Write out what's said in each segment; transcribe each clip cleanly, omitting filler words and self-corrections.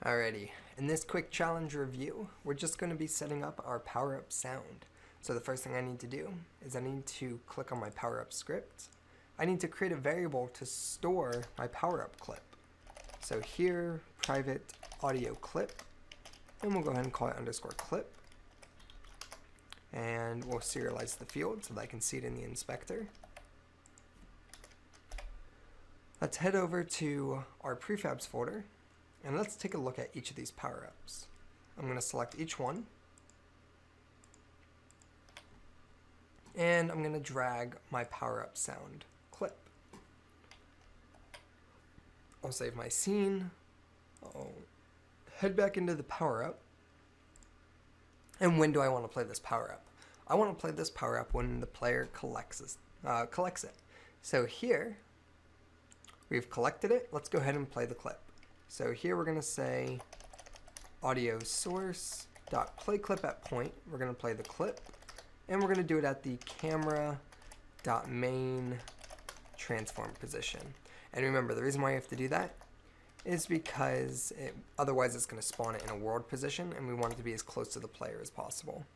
Alrighty, in this quick challenge review, we're just going to be setting up our power-up sound. So the first thing I need to do is I need to click on my power-up script. I need to create a variable to store my power-up clip. So here, private audio clip, and we'll go ahead and call it _clip. And we'll serialize the field so that I can see it in the inspector. Let's head over to our prefabs folder. And let's take a look at each of these power-ups. I'm going to select each one. And I'm going to drag my power-up sound clip. I'll save my scene. I'll head back into the power-up. And when do I want to play this power-up? I want to play this power-up when the player collects it. So here, we've collected it. Let's go ahead and play the clip. So here we're going to say audio source dot play clip at point. We're going to play the clip, and we're going to do it at the camera dot main transform position. And remember, the reason why you have to do that is because otherwise it's going to spawn it in a world position, and we want it to be as close to the player as possible.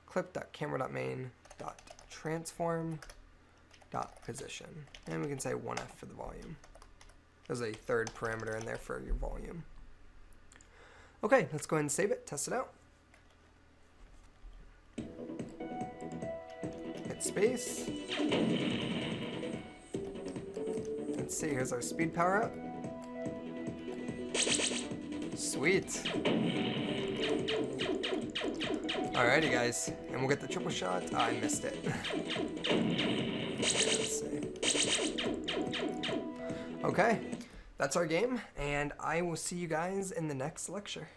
Clip.camera.main.transform.position, and we can say 1F for the volume. There's a third parameter in there for your volume. Okay, let's go ahead and save it, test it out. Hit space. Let's see, here's our speed power up. Sweet. Alrighty guys, and we'll get the triple shot. Oh, I missed it. Let's see. Okay, that's our game, and I will see you guys in the next lecture.